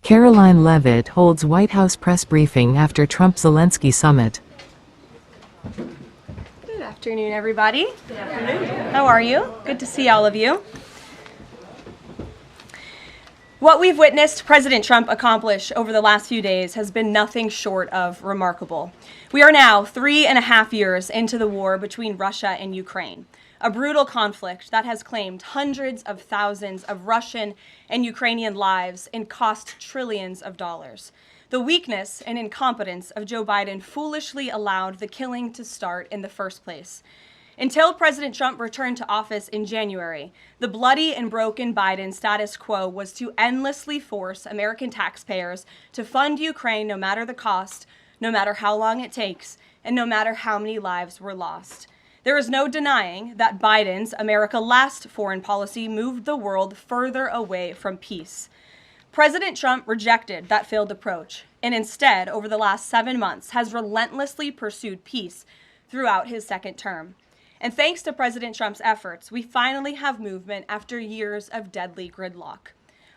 Karoline Leavitt holds White House press briefing after Trump-Zelensky summit. Good afternoon, everybody. Good afternoon. How are you? Good to see all of you. What we've witnessed President Trump accomplish over the last few days has been nothing short of remarkable. We are now 3.5 years into the war between Russia and Ukraine, a brutal conflict that has claimed hundreds of thousands of Russian and Ukrainian lives and cost trillions of dollars. The weakness and incompetence of Joe Biden foolishly allowed the killing to start in the first place. Until President Trump returned to office in January, the bloody and broken Biden status quo was to endlessly force American taxpayers to fund Ukraine no matter the cost, no matter how long it takes, and no matter how many lives were lost. There is no denying that Biden's America Last foreign policy moved the world further away from peace. President Trump rejected that failed approach and instead, over the last 7 months, has relentlessly pursued peace throughout his second term. And thanks to President Trump's efforts, we finally have movement after years of deadly gridlock.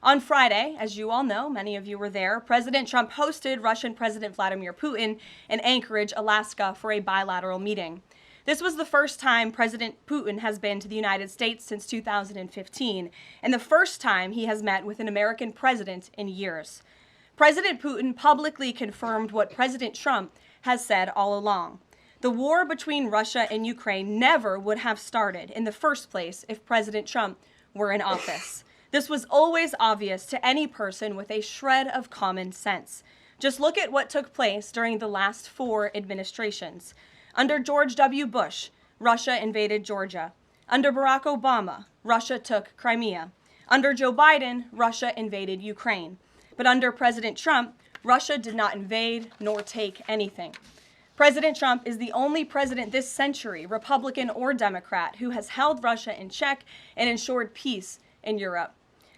On Friday, as you all know, many of you were there, President Trump hosted Russian President Vladimir Putin in Anchorage, Alaska, for a bilateral meeting. This was the first time President Putin has been to the United States since 2015, and the first time he has met with an American president in years. President Putin publicly confirmed what President Trump has said all along. The war between Russia and Ukraine never would have started in the first place if President Trump were in office. This was always obvious to any person with a shred of common sense. Just look at what took place during the last 4 administrations. Under George W. Bush, Russia invaded Georgia. Under Barack Obama, Russia took Crimea. Under Joe Biden, Russia invaded Ukraine. But under President Trump, Russia did not invade nor take anything. President Trump is the only president this century, Republican or Democrat, who has held Russia in check and ensured peace in Europe.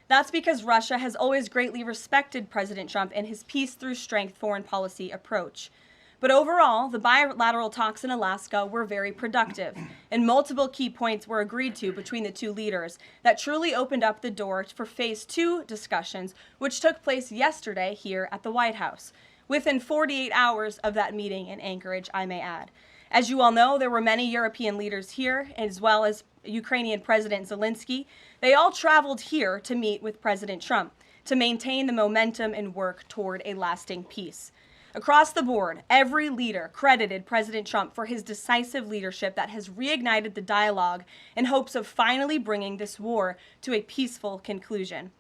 That's because Russia has always greatly respected President Trump and his peace through strength foreign policy approach. But overall, the bilateral talks in Alaska were very productive, and multiple key points were agreed to between the two leaders that truly opened up the door for Phase 2 discussions, which took place yesterday here at the White House. Within 48 hours of that meeting in Anchorage, I may add. As you all know, there were many European leaders here, as well as Ukrainian President Zelensky. They all traveled here to meet with President Trump to maintain the momentum and work toward a lasting peace. Across the board, every leader credited President Trump for his decisive leadership that has reignited the dialogue in hopes of finally bringing this war to a peaceful conclusion.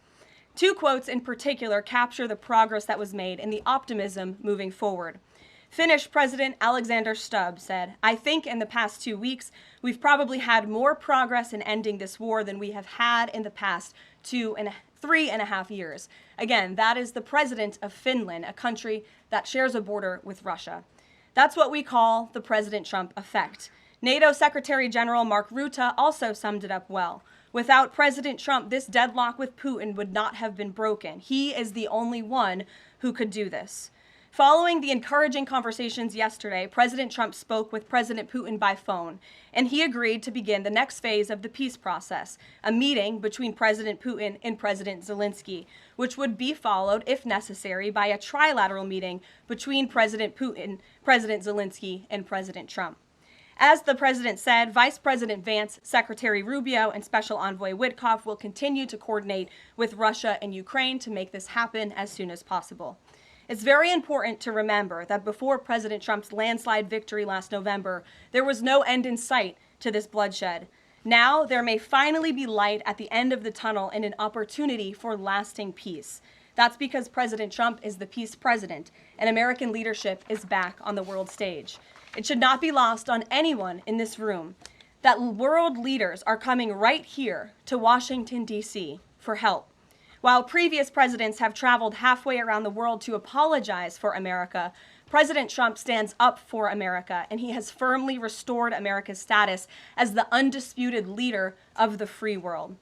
2 quotes in particular capture the progress that was made and the optimism moving forward. Finnish President Alexander Stubb said, "I think in the past 2 weeks, we've probably had more progress in ending this war than we have had in the past 3.5 years. Again, that is the president of Finland, a country that shares a border with Russia. That's what we call the President Trump effect. NATO Secretary General Mark Rutte also summed it up well. Without President Trump, this deadlock with Putin would not have been broken. He is the only one who could do this." Following the encouraging conversations yesterday, President Trump spoke with President Putin by phone, and he agreed to begin the next phase of the peace process, a meeting between President Putin and President Zelensky, which would be followed, if necessary, by a trilateral meeting between President Putin, President Zelensky, and President Trump. As the president said, Vice President Vance, Secretary Rubio, and Special Envoy Witkoff will continue to coordinate with Russia and Ukraine to make this happen as soon as possible. It's very important to remember that before President Trump's landslide victory last November, there was no end in sight to this bloodshed. Now, there may finally be light at the end of the tunnel and an opportunity for lasting peace. That's because President Trump is the peace president, and American leadership is back on the world stage. It should not be lost on anyone in this room that world leaders are coming right here to Washington, D.C. for help. While previous presidents have traveled halfway around the world to apologize for America, President Trump stands up for America, and he has firmly restored America's status as the undisputed leader of the free world.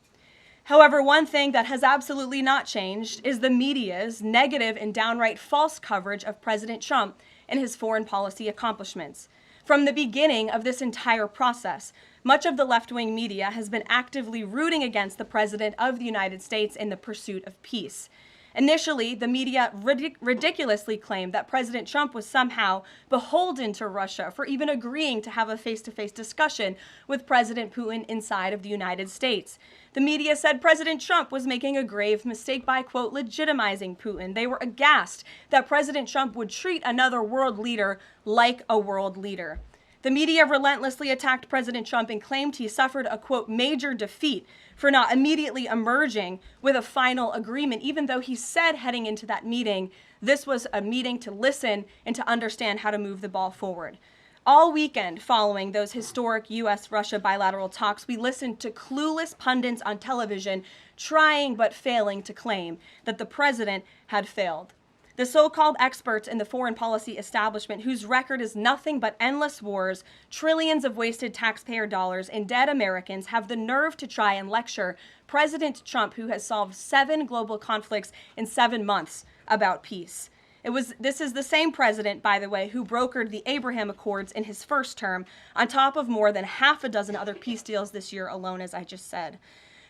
However, one thing that has absolutely not changed is the media's negative and downright false coverage of President Trump and his foreign policy accomplishments. From the beginning of this entire process, much of the left-wing media has been actively rooting against the President of the United States in the pursuit of peace. Initially, the media ridiculously claimed that President Trump was somehow beholden to Russia for even agreeing to have a face-to-face discussion with President Putin inside of the United States. The media said President Trump was making a grave mistake by, quote, legitimizing Putin. They were aghast that President Trump would treat another world leader like a world leader. The media relentlessly attacked President Trump and claimed he suffered a, quote, major defeat for not immediately emerging with a final agreement, even though he said heading into that meeting, this was a meeting to listen and to understand how to move the ball forward. All weekend following those historic U.S.-Russia bilateral talks, we listened to clueless pundits on television trying but failing to claim that the president had failed. The so-called experts in the foreign policy establishment, whose record is nothing but endless wars, trillions of wasted taxpayer dollars, and dead Americans, have the nerve to try and lecture President Trump, who has solved 7 global conflicts in 7 months, about peace. This is the same president, by the way, who brokered the Abraham Accords in his first term, on top of more than half a dozen other peace deals this year alone, as I just said.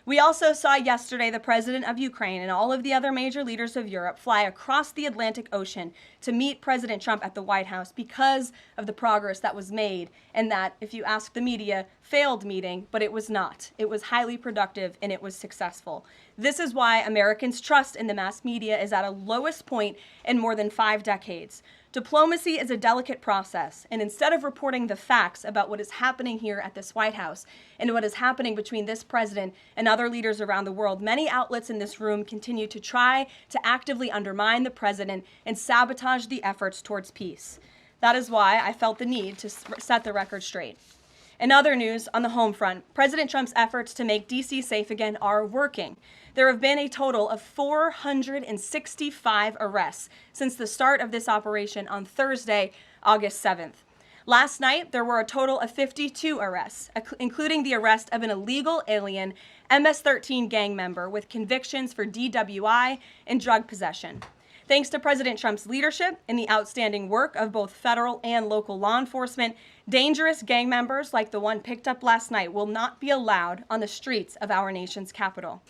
We also saw yesterday the president of Ukraine and all of the other major leaders of Europe fly across the Atlantic Ocean to meet President Trump at the White House because of the progress that was made, and that, if you ask the media, failed meeting, but it was not. It was highly productive and it was successful. This is why Americans' trust in the mass media is at a lowest point in more than 5 decades. Diplomacy is a delicate process, and instead of reporting the facts about what is happening here at this White House and what is happening between this president and other leaders around the world, many outlets in this room continue to try to actively undermine the president and sabotage the efforts towards peace. That is why I felt the need to set the record straight. In other news, on the home front, President Trump's efforts to make D.C. safe again are working. There have been a total of 465 arrests since the start of this operation on Thursday, August 7th. Last night, there were a total of 52 arrests, including the arrest of an illegal alien MS-13 gang member with convictions for DWI and drug possession. Thanks to President Trump's leadership and the outstanding work of both federal and local law enforcement, dangerous gang members like the one picked up last night will not be allowed on the streets of our nation's capital.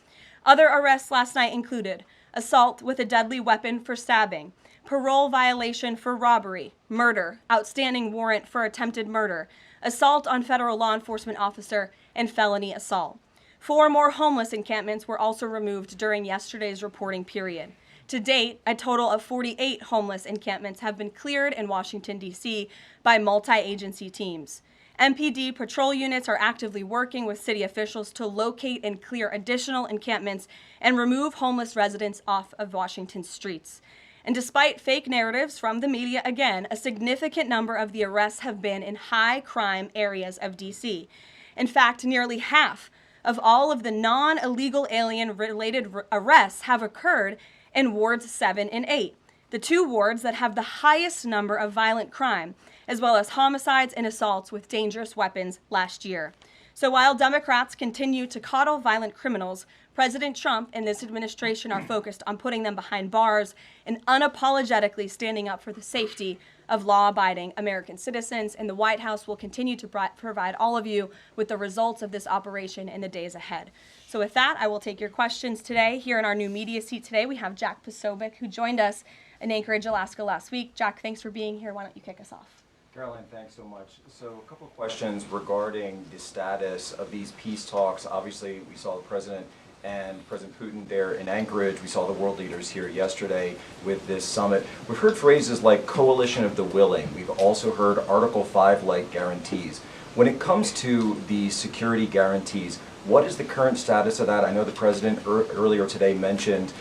Other arrests last night included assault with a deadly weapon for stabbing, parole violation for robbery, murder, outstanding warrant for attempted murder, assault on federal law enforcement officer, and felony assault. 4 more homeless encampments were also removed during yesterday's reporting period. To date, a total of 48 homeless encampments have been cleared in Washington, D.C. by multi-agency teams. MPD patrol units are actively working with city officials to locate and clear additional encampments and remove homeless residents off of Washington's streets. And despite fake narratives from the media, again, a significant number of the arrests have been in high-crime areas of D.C. In fact, nearly half of all of the non-illegal alien-related arrests have occurred in wards 7 and 8, the 2 wards that have the highest number of violent crime, as well as homicides and assaults with dangerous weapons last year. So while Democrats continue to coddle violent criminals, President Trump and this administration are focused on putting them behind bars and unapologetically standing up for the safety of law-abiding American citizens, and the White House will continue to provide all of you with the results of this operation in the days ahead. So with that, I will take your questions today. Here in our new media seat today, we have Jack Posobiec, who joined us in Anchorage, Alaska last week. Jack, thanks for being here. Why don't you kick us off? Karoline, thanks so much. So a couple of questions regarding the status of these peace talks. Obviously, we saw the president and President Putin there in Anchorage. We saw the world leaders here yesterday with this summit. We've heard phrases like coalition of the willing. We've also heard Article 5-like guarantees. When it comes to the security guarantees, what is the current status of that? I know the president earlier today mentioned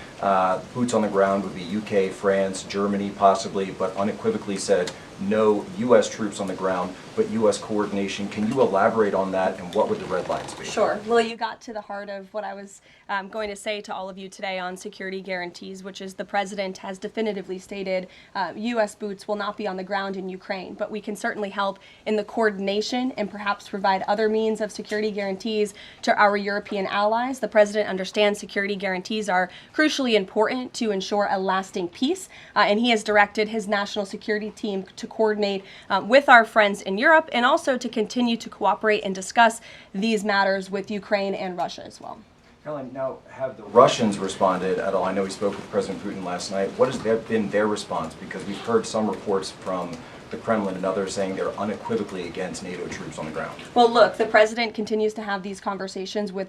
boots on the ground would be UK, France, Germany possibly, but unequivocally said no U.S. troops on the ground, but U.S. coordination. Can you elaborate on that, and what would the red lines be? Sure. Well, you got to the heart of what I was going to say to all of you today on security guarantees, which is the president has definitively stated U.S. boots will not be on the ground in Ukraine, but we can certainly help in the coordination and perhaps provide other means of security guarantees to our European allies. The president understands security guarantees are crucially important to ensure a lasting peace, and he has directed his national security team to coordinate with our friends in Europe and also to continue to cooperate and discuss these matters with Ukraine and Russia as well. Caroline, now, have the Russians responded at all? I know we spoke with President Putin last night. What has been their response? Because we've heard some reports from the Kremlin and others saying they're unequivocally against NATO troops on the ground. Well, look, the president continues to have these conversations with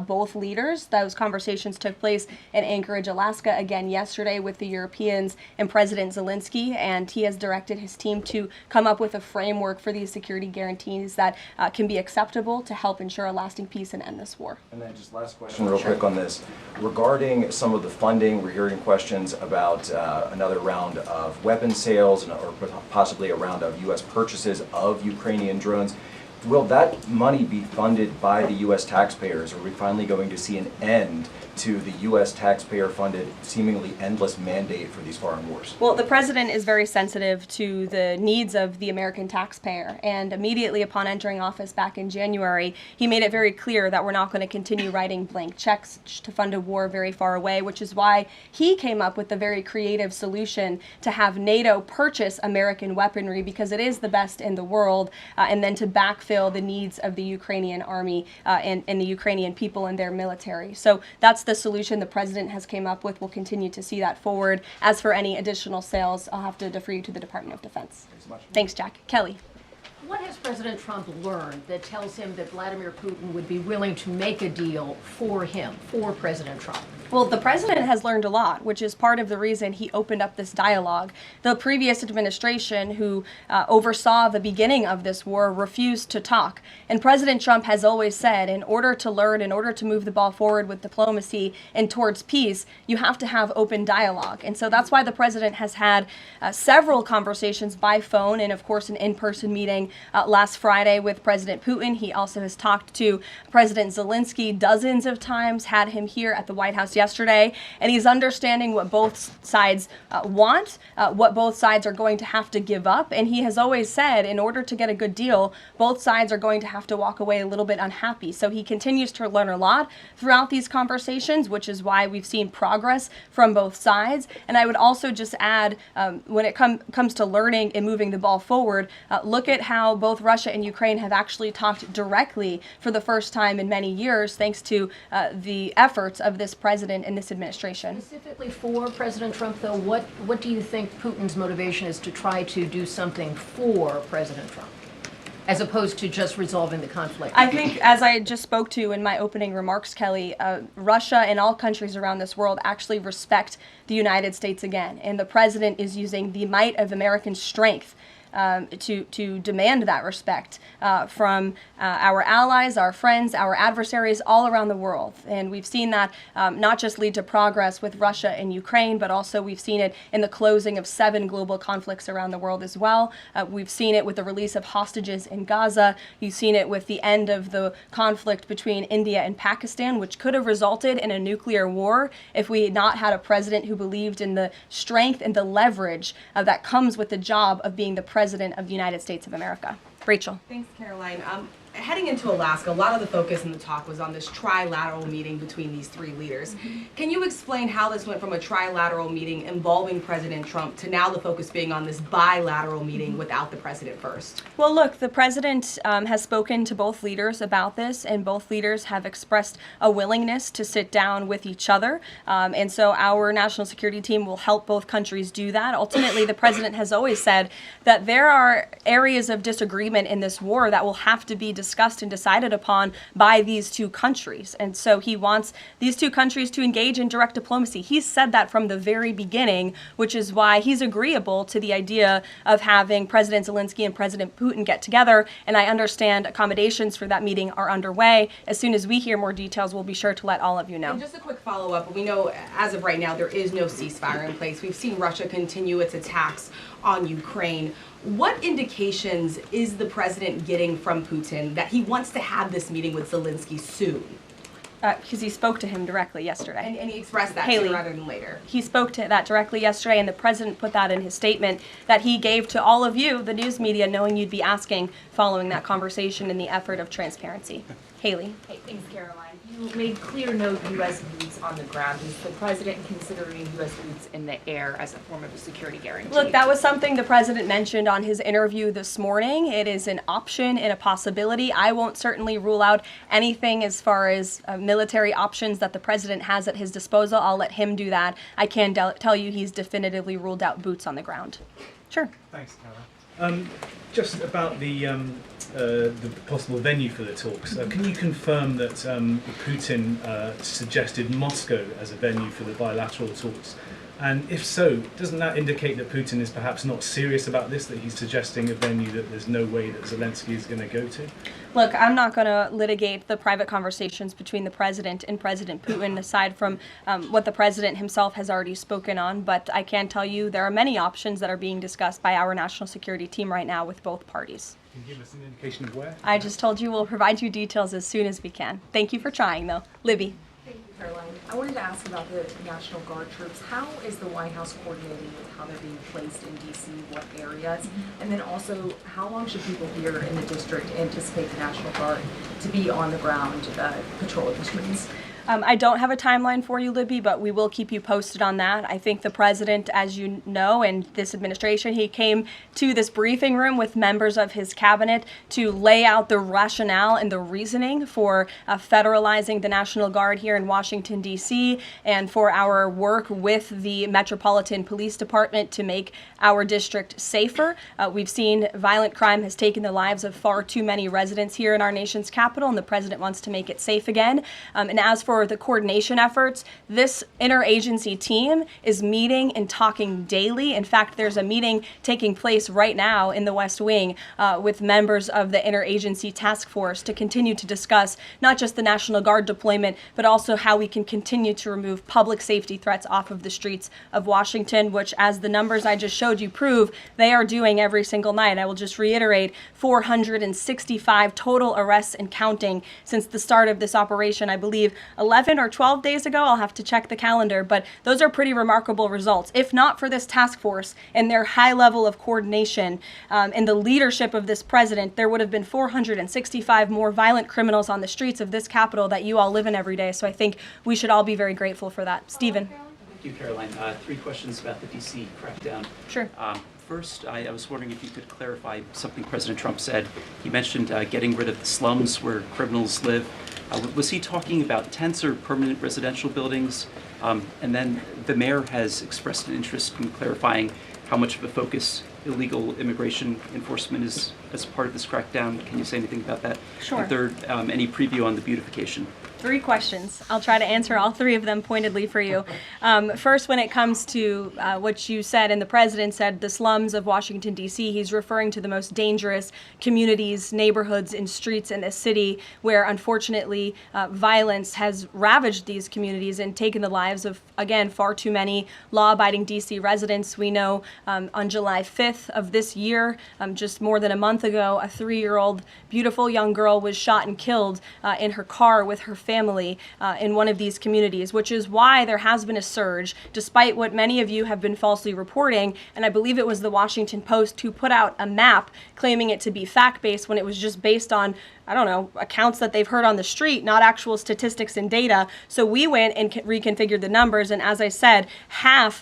both leaders. Those conversations took place in Anchorage, Alaska, again yesterday with the Europeans and President Zelensky, and he has directed his team to come up with a framework for these security guarantees that can be acceptable to help ensure a lasting peace and end this war. And then just last question real quick on this. Regarding some of the funding, we're hearing questions about another round of weapon sales or possibly a round of U.S. purchases of Ukrainian drones. Will that money be funded by the U.S. taxpayers? Are we finally going to see an end to the U.S. taxpayer-funded, seemingly endless mandate for these foreign wars? Well, the president is very sensitive to the needs of the American taxpayer, and immediately upon entering office back in January, he made it very clear that we're not going to continue writing blank checks to fund a war very far away, which is why he came up with the very creative solution to have NATO purchase American weaponry, because it is the best in the world, and then to backfill the needs of the Ukrainian army and the Ukrainian people and their military. So that's the solution the president has came up with. We'll continue to see that forward. As for any additional sales, I'll have to defer you to the Department of Defense. Thanks so much. Thanks, Jack. Kelly. What has President Trump learned that tells him that Vladimir Putin would be willing to make a deal for him, for President Trump? Well, the president has learned a lot, which is part of the reason he opened up this dialogue. The previous administration, who oversaw the beginning of this war, refused to talk. And President Trump has always said, in order to learn, in order to move the ball forward with diplomacy and towards peace, you have to have open dialogue. And so that's why the president has had several conversations by phone and, of course, an in-person meeting last Friday with President Putin. He also has talked to President Zelensky dozens of times, had him here at the White House yesterday, and he's understanding what both sides want, what both sides are going to have to give up. And he has always said, in order to get a good deal, both sides are going to have to walk away a little bit unhappy. So he continues to learn a lot throughout these conversations, which is why we've seen progress from both sides. And I would also just add, when it comes to learning and moving the ball forward, look at how both Russia and Ukraine have actually talked directly for the first time in many years, thanks to the efforts of this president and this administration. Specifically for President Trump, though, what do you think Putin's motivation is to try to do something for President Trump, as opposed to just resolving the conflict? I think, as I just spoke to in my opening remarks, Kelly, Russia and all countries around this world actually respect the United States again. And the president is using the might of American strength to demand that respect from our allies, our friends, our adversaries all around the world. And we've seen that not just lead to progress with Russia and Ukraine, but also we've seen it in the closing of 7 global conflicts around the world as well. We've seen it with the release of hostages in Gaza. You've seen it with the end of the conflict between India and Pakistan, which could have resulted in a nuclear war if we had not had a president who believed in the strength and the leverage that comes with the job of being the president of the United States of America. Rachel. Thanks, Caroline. Heading into Alaska, a lot of the focus in the talk was on this trilateral meeting between these 3 leaders. Mm-hmm. Can you explain how this went from a trilateral meeting involving President Trump to now the focus being on this bilateral meeting without the president first? Well, look, the president has spoken to both leaders about this, and both leaders have expressed a willingness to sit down with each other. And so our national security team will help both countries do that. Ultimately, the president has always said that there are areas of disagreement in this war that will have to be discussed and decided upon by these 2 countries. And so he wants these 2 countries to engage in direct diplomacy. He's said that from the very beginning, which is why he's agreeable to the idea of having President Zelensky and President Putin get together. And I understand accommodations for that meeting are underway. As soon as we hear more details, we'll be sure to let all of you know. And just a quick follow-up. We know as of right now there is no ceasefire in place. We've seen Russia continue its attacks on Ukraine. What indications is the president getting from Putin that he wants to have this meeting with Zelensky soon? Because he spoke to him directly yesterday. And he expressed that Haley, sooner rather than later. He spoke to that directly yesterday, and the president put that in his statement that he gave to all of you, the news media, knowing you'd be asking following that conversation in the effort of transparency. Haley. Hey, thanks, Caroline. You made clear no U.S. boots on the ground. Is the president considering U.S. boots in the air as a form of a security guarantee? Look, that was something the president mentioned on his interview this morning. It is an option and a possibility. I won't certainly rule out anything as far as military options that the president has at his disposal. I'll let him do that. I can tell you he's definitively ruled out boots on the ground. Sure. Thanks, Tara. Just about the possible venue for the talks. Can you confirm that Putin suggested Moscow as a venue for the bilateral talks? And if so, doesn't that indicate that Putin is perhaps not serious about this, that he's suggesting a venue that there's no way that Zelensky is going to go to? Look, I'm not going to litigate the private conversations between the president and President Putin, aside from what the president himself has already spoken on. But I can tell you there are many options that are being discussed by our national security team right now with both parties. Can you give us an indication of where? I just told you we'll provide you details as soon as we can. Thank you for trying, though. Libby. Thank you, Caroline. I wanted to ask about the National Guard troops. How is the White House coordinating with how they're being placed in D.C., what areas? And then also, how long should people here in the district anticipate the National Guard to be on the ground patrolling the streets? I don't have a timeline for you, Libby, but we will keep you posted on that. I think the president, as you know, and this administration, he came to this briefing room with members of his cabinet to lay out the rationale and the reasoning for federalizing the National Guard here in Washington, D.C., and for our work with the Metropolitan Police Department to make our district safer. We've seen violent crime has taken the lives of far too many residents here in our nation's capital, and the president wants to make it safe again. And as for the coordination efforts, this interagency team is meeting and talking daily. In fact, there's a meeting taking place right now in the West Wing with members of the interagency task force to continue to discuss not just the National Guard deployment, but also how we can continue to remove public safety threats off of the streets of Washington, which, as the numbers I just showed you prove, they are doing every single night. I will just reiterate, 465 total arrests and counting since the start of this operation. I believe 11 or 12 days ago. I'll have to check the calendar, but those are pretty remarkable results. If not for this task force and their high level of coordination and the leadership of this president, there would have been 465 more violent criminals on the streets of this capital that you all live in every day. So I think we should all be very grateful for that. Stephen. Thank you, Caroline. 3 questions about the D.C. crackdown. Sure. First, I was wondering if you could clarify something President Trump said. He mentioned getting rid of the slums where criminals live. Was he talking about tents or permanent residential buildings? And then the mayor has expressed an interest in clarifying how much of a focus illegal immigration enforcement is as part of this crackdown. Can you say anything about that? Sure. And third, any preview on the beautification? 3 questions. I'll try to answer all 3 of them pointedly for you. First, when it comes to what you said and the president said, the slums of Washington, D.C., he's referring to the most dangerous communities, neighborhoods, and streets in this city where, unfortunately, violence has ravaged these communities and taken the lives of, again, far too many law-abiding D.C. residents. We know on July 5th of this year, just more than a month ago, a 3-year-old beautiful young girl was shot and killed in her car with her family in one of these communities, which is why there has been a surge, despite what many of you have been falsely reporting. And I believe it was the Washington Post who put out a map claiming it to be fact-based when it was just based on, I don't know, accounts that they've heard on the street, not actual statistics and data. So we went and reconfigured the numbers, and as I said,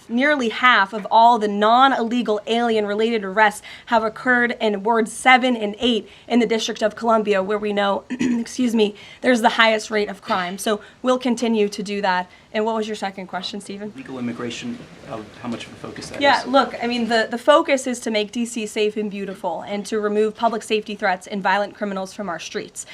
nearly half of all the non-illegal alien-related arrests have occurred in wards 7 and 8 in the District of Columbia, where we know, excuse me, there's the highest rate of crime. So we'll continue to do that. And what was your second question, Stephen? Legal immigration, how much of a focus that is? Yeah, look, I mean, the focus is to make D.C. safe and beautiful and to remove public safety threats and violent criminals from our streets.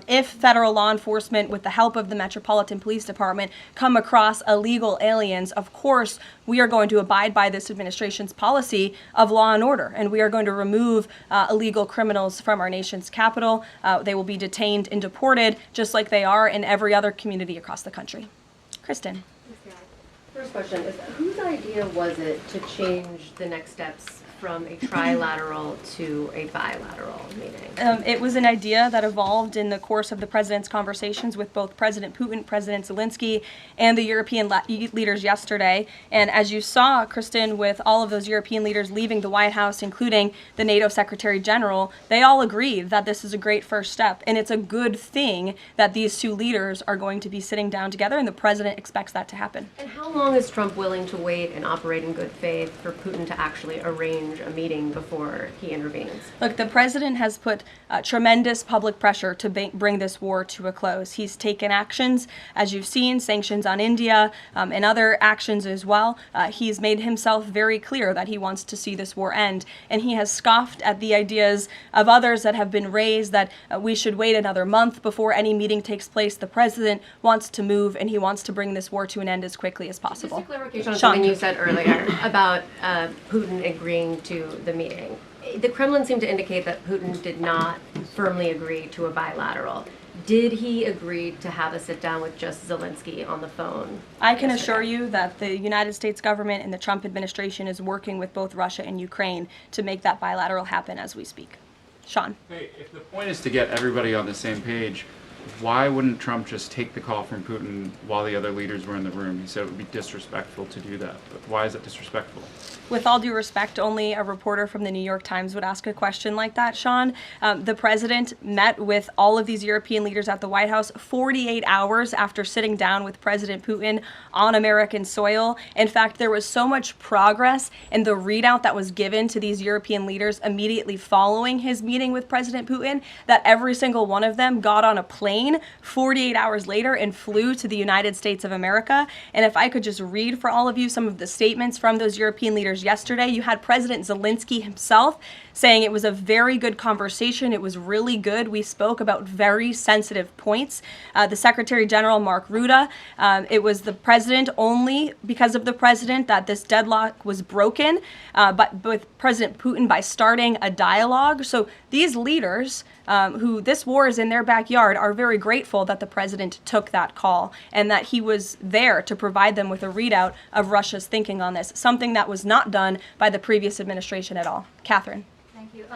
If federal law enforcement, with the help of the Metropolitan Police Department, come across illegal aliens, of course, we are going to abide by this administration's policy of law and order, and we are going to remove illegal criminals from our nation's capital. They will be detained and deported, just like they are in every other community across the country. Kristen. First question is, whose idea was it to change the next steps from a trilateral to a bilateral meeting? It was an idea that evolved in the course of the president's conversations with both President Putin, President Zelensky, and the European leaders yesterday. And as you saw, Kristen, with all of those European leaders leaving the White House, including the NATO Secretary General, they all agreed that this is a great first step. And it's a good thing that these two leaders are going to be sitting down together, and the president expects that to happen. And how long is Trump willing to wait and operate in good faith for Putin to actually arrange a meeting before he intervenes? Look, the president has put tremendous public pressure to bring this war to a close. He's taken actions, as you've seen, sanctions on India and other actions as well. He's made himself very clear that he wants to see this war end, and he has scoffed at the ideas of others that have been raised that we should wait another month before any meeting takes place. The president wants to move, and he wants to bring this war to an end as quickly as possible. Just a clarification on something you said earlier about Putin agreeing to the meeting. The Kremlin seemed to indicate that Putin did not firmly agree to a bilateral. Did he agree to have a sit-down with just Zelensky on the phone? I can assure you that the United States government and the Trump administration is working with both Russia and Ukraine to make that bilateral happen as we speak. Sean. Hey, if the point is to get everybody on the same page, why wouldn't Trump just take the call from Putin while the other leaders were in the room? He said it would be disrespectful to do that. But why is it disrespectful? With all due respect, only a reporter from the New York Times would ask a question like that, Sean. The president met with all of these European leaders at the White House 48 hours after sitting down with President Putin on American soil. In fact, there was so much progress in the readout that was given to these European leaders immediately following his meeting with President Putin that every single one of them got on a plane 48 hours later and flew to the United States of America. And if I could just read for all of you some of the statements from those European leaders yesterday, you had President Zelensky himself saying it was a very good conversation. It was really good. We spoke about very sensitive points. The Secretary General, Mark Rutte, it was the president, only because of the president, that this deadlock was broken, but with President Putin by starting a dialogue. So these leaders, who this war is in their backyard, are very grateful that the president took that call and that he was there to provide them with a readout of Russia's thinking on this, something that was not done by the previous administration at all. Catherine. Thank you.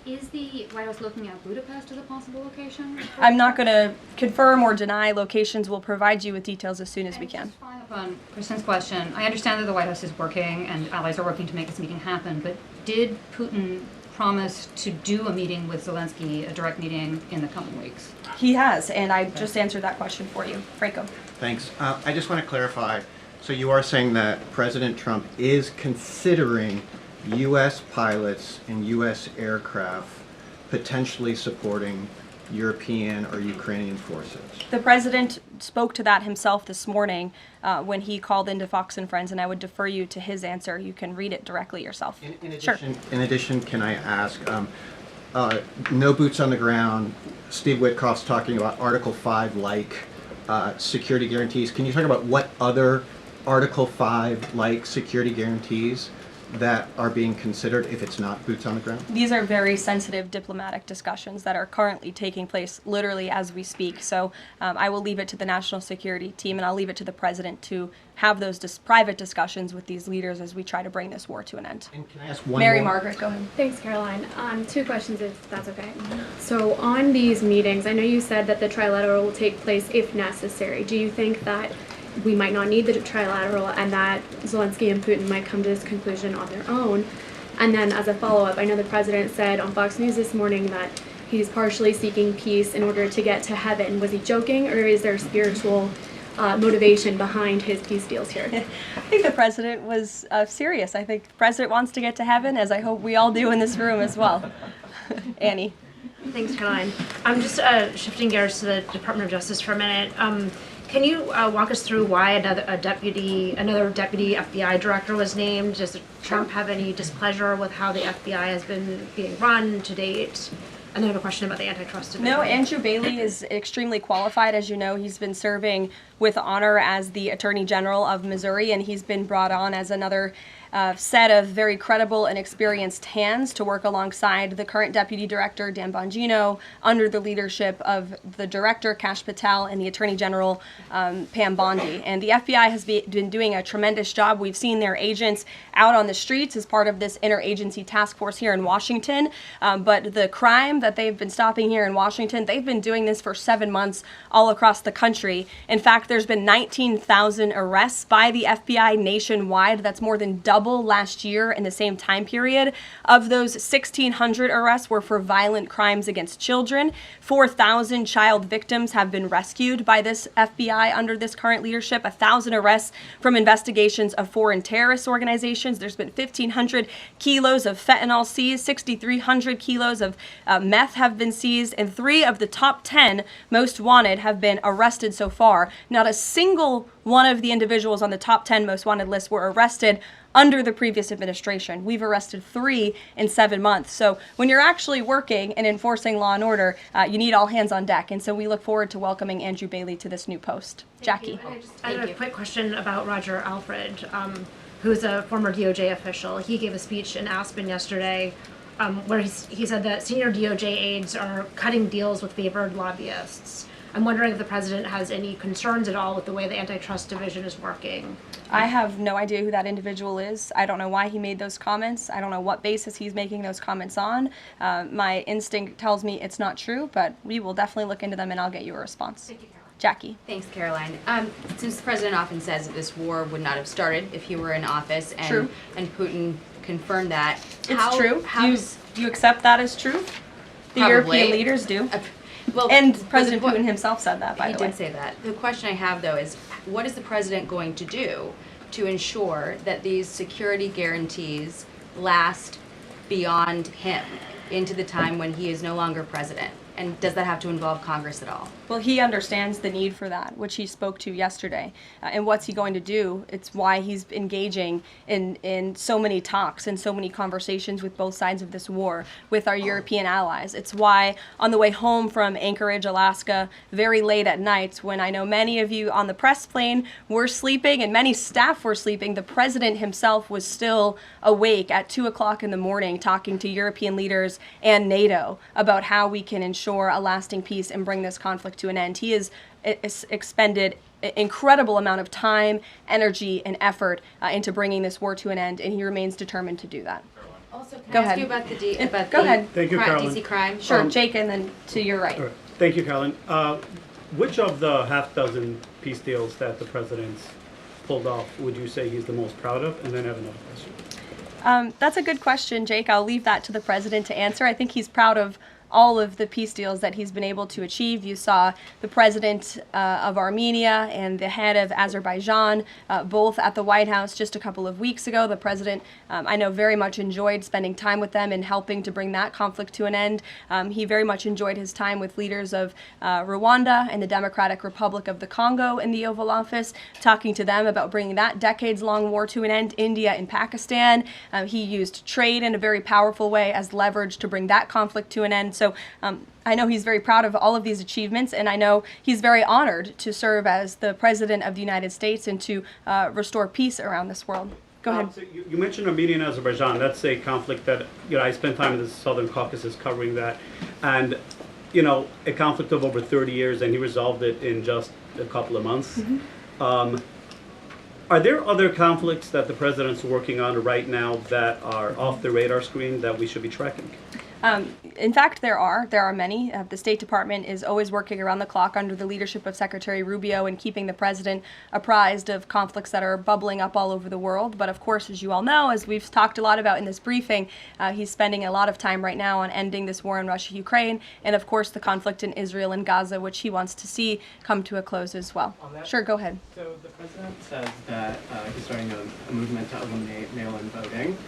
Is the White House looking at Budapest as a possible location? I'm not going to confirm or deny locations. We'll provide you with details as soon as we can. Just following up on Kristen's question, I understand that the White House is working and allies are working to make this meeting happen, but did Putin promise to do a meeting with Zelensky, a direct meeting, in the coming weeks? He has, and I just answered that question for you. Franco. Thanks. I just want to clarify. So you are saying that President Trump is considering U.S. pilots and U.S. aircraft potentially supporting European or Ukrainian forces? The president spoke to that himself this morning when he called into Fox and Friends, and I would defer you to his answer. You can read it directly yourself. In addition, can I ask, no boots on the ground, Steve Witkoff's talking about Article 5-like security guarantees. Can you talk about what other Article 5-like security guarantees that are being considered if it's not boots on the ground? These are very sensitive diplomatic discussions that are currently taking place literally as we speak. So I will leave it to the national security team, and I'll leave it to the president to have those private discussions with these leaders as we try to bring this war to an end. And can I ask one Mary more? Margaret, go ahead. Thanks, Caroline. Two questions, if that's okay. So on these meetings, I know you said that the trilateral will take place if necessary. Do you think that we might not need the trilateral and that Zelensky and Putin might come to this conclusion on their own? And then as a follow-up, I know the president said on Fox News this morning that he's partially seeking peace in order to get to heaven. Was he joking, or is there spiritual motivation behind his peace deals here? I think the president was serious. I think the president wants to get to heaven, as I hope we all do in this room as well. Annie. Thanks, Caroline. I'm just shifting gears to the Department of Justice for a minute. Can you walk us through why another deputy FBI director was named? Does Trump have any displeasure with how the FBI has been being run to date? And then I have a question about the antitrust division. No, Andrew Bailey is extremely qualified. As you know, he's been serving with honor as the Attorney General of Missouri, and he's been brought on as another set of very credible and experienced hands to work alongside the current Deputy Director, Dan Bongino, under the leadership of the Director, Kash Patel, and the Attorney General, Pam Bondi. And the FBI has been doing a tremendous job. We've seen their agents out on the streets as part of this interagency task force here in Washington. But the crime that they've been stopping here in Washington, they've been doing this for 7 months all across the country. In fact, there's been 19,000 arrests by the FBI nationwide. That's more than double last year in the same time period. Of those, 1,600 arrests were for violent crimes against children. 4,000 child victims have been rescued by this FBI under this current leadership. 1,000 arrests from investigations of foreign terrorist organizations. There's been 1,500 kilos of fentanyl seized. 6,300 kilos of meth have been seized. And 3 of the top 10 most wanted have been arrested so far. Not a single one of the individuals on the top 10 most wanted list were arrested under the previous administration. We've arrested 3 in 7 months. So when you're actually working and enforcing law and order, you need all hands on deck. And so we look forward to welcoming Andrew Bailey to this new post. Jackie. I have a quick question about Roger Alfred, who's a former DOJ official. He gave a speech in Aspen yesterday where he said that senior DOJ aides are cutting deals with favored lobbyists. I'm wondering if the president has any concerns at all with the way the antitrust division is working. I have no idea who that individual is. I don't know why he made those comments. I don't know what basis he's making those comments on. My instinct tells me it's not true, but we will definitely look into them and I'll get you a response. Thank you, Caroline. Jackie. Thanks, Caroline. Since the president often says that this war would not have started if he were in office, and True. and Putin confirmed that. It's true. Do you accept that as truth? The Probably. European leaders do. Well, And President Putin himself said that, by the way. He did say that. The question I have, though, is what is the president going to do to ensure that these security guarantees last beyond him into the time when he is no longer president? And does that have to involve Congress at all? Well, he understands the need for that, which he spoke to yesterday. And what's he going to do? It's why he's engaging in so many talks and so many conversations with both sides of this war with our European allies. It's why on the way home from Anchorage, Alaska, very late at night, when I know many of you on the press plane were sleeping and many staff were sleeping, the president himself was still awake at 2 o'clock in the morning talking to European leaders and NATO about how we can ensure a lasting peace and bring this conflict to an end. He has expended an incredible amount of time, energy, and effort into bringing this war to an end, and he remains determined to do that. Also, can Go I ask ahead. you about the Go ahead. Thank you, Caroline. DC crime? Sure, Jake, and then to your right. All right. Thank you, Caroline. Which of the half dozen peace deals that the president's pulled off would you say he's the most proud of? And then I have another question. That's a good question, Jake. I'll leave that to the president to answer. I think he's proud of all of the peace deals that he's been able to achieve. You saw the president of Armenia and the head of Azerbaijan both at the White House just a couple of weeks ago. The president, I know, very much enjoyed spending time with them and helping to bring that conflict to an end. He very much enjoyed his time with leaders of Rwanda and the Democratic Republic of the Congo in the Oval Office, talking to them about bringing that decades-long war to an end. India and Pakistan. He used trade in a very powerful way as leverage to bring that conflict to an end. So I know he's very proud of all of these achievements, and I know he's very honored to serve as the President of the United States and to restore peace around this world. Go ahead. So you mentioned Armenia and Azerbaijan. That's a conflict that, I spent time in the Southern Caucasus covering that. And, a conflict of over 30 years, and he resolved it in just a couple of months. Mm-hmm. Are there other conflicts that the president's working on right now that are off the radar screen that we should be tracking? In fact, there are many. The State Department is always working around the clock under the leadership of Secretary Rubio and keeping the president apprised of conflicts that are bubbling up all over the world. But of course, as you all know, as we've talked a lot about in this briefing, he's spending a lot of time right now on ending this war in Russia-Ukraine, and of course the conflict in Israel and Gaza, which he wants to see come to a close as well. Sure, go ahead. So the president says that he's starting a movement to eliminate mail-in voting,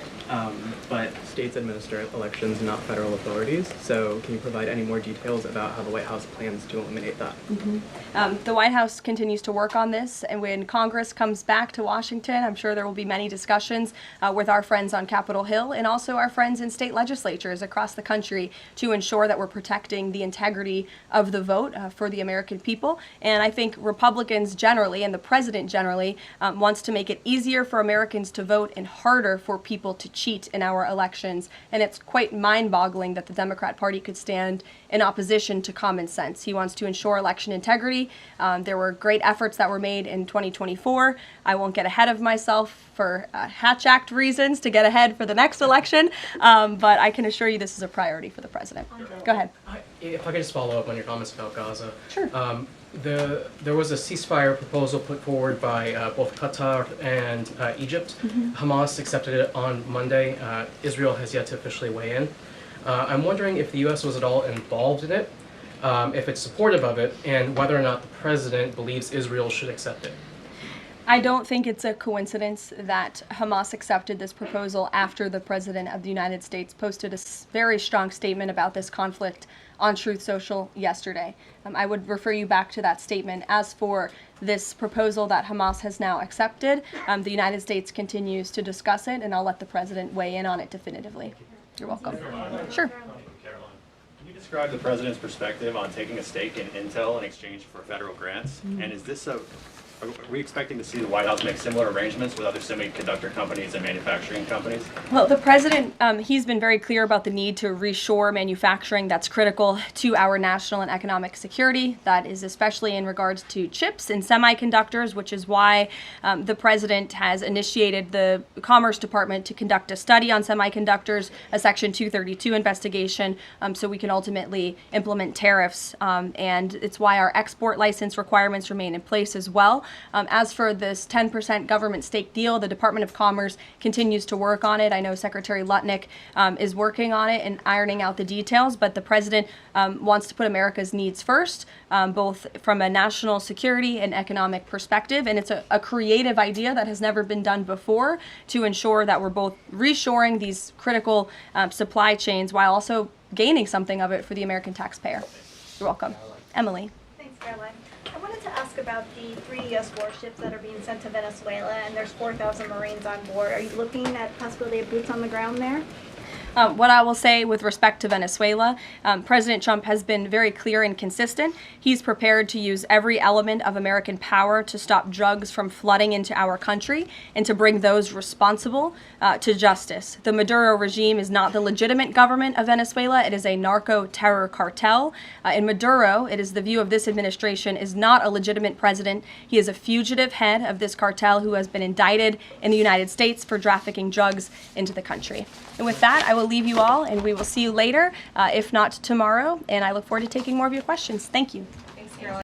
but states administer elections, not federal federal authorities. So can you provide any more details about how the White House plans to eliminate that? The White House continues to work on this, and when Congress comes back to Washington, I'm sure there will be many discussions with our friends on Capitol Hill and also our friends in state legislatures across the country to ensure that we're protecting the integrity of the vote for the American people. And I think Republicans generally, and the president generally, wants to make it easier for Americans to vote and harder for people to cheat in our elections. And it's quite mind-boggling that the Democrat Party could stand in opposition to common sense. He wants to ensure election integrity. There were great efforts that were made in 2024. I won't get ahead of myself for Hatch Act reasons to get ahead for the next election, but I can assure you this is a priority for the president. Go ahead. If I could just follow up on your comments about Gaza. Sure. There was a ceasefire proposal put forward by both Qatar and Egypt. Hamas accepted it on Monday. Israel has yet to officially weigh in. I'm wondering if the U.S. was at all involved in it, if it's supportive of it, and whether or not the president believes Israel should accept it. I don't think it's a coincidence that Hamas accepted this proposal after the President of the United States posted a very strong statement about this conflict on Truth Social yesterday. I would refer you back to that statement. As for this proposal that Hamas has now accepted, the United States continues to discuss it, and I'll let the President weigh in on it definitively. You're welcome. Sure. Caroline, can you describe the president's perspective on taking a stake in Intel in exchange for federal grants? And is this are we expecting to see the White House make similar arrangements with other semiconductor companies and manufacturing companies? Well, the president, he's been very clear about the need to reshore manufacturing that's critical to our national and economic security. That is especially in regards to chips and semiconductors, which is why the president has initiated the Commerce Department to conduct a study on semiconductors, a Section 232 investigation, so we can ultimately implement tariffs. And it's why our export license requirements remain in place as well. As for this 10% government stake deal, the Department of Commerce continues to work on it. I know Secretary Lutnick is working on it and ironing out the details, but the president wants to put America's needs first, both from a national security and economic perspective. And it's a creative idea that has never been done before to ensure that we're both reshoring these critical supply chains while also gaining something of it for the American taxpayer. You're welcome. Emily. Thanks, Caroline. I wanted to ask about the 3 U.S. warships that are being sent to Venezuela, and there's 4,000 Marines on board. Are you looking at possibility of boots on the ground there? What I will say with respect to Venezuela, President Trump has been very clear and consistent. He's prepared to use every element of American power to stop drugs from flooding into our country and to bring those responsible to justice. The Maduro regime is not the legitimate government of Venezuela. It is a narco-terror cartel. In Maduro, it is the view of this administration, is not a legitimate president. He is a fugitive head of this cartel who has been indicted in the United States for trafficking drugs into the country. And with that, I will leave you all, and we will see you later, if not tomorrow, and I look forward to taking more of your questions. Thank you.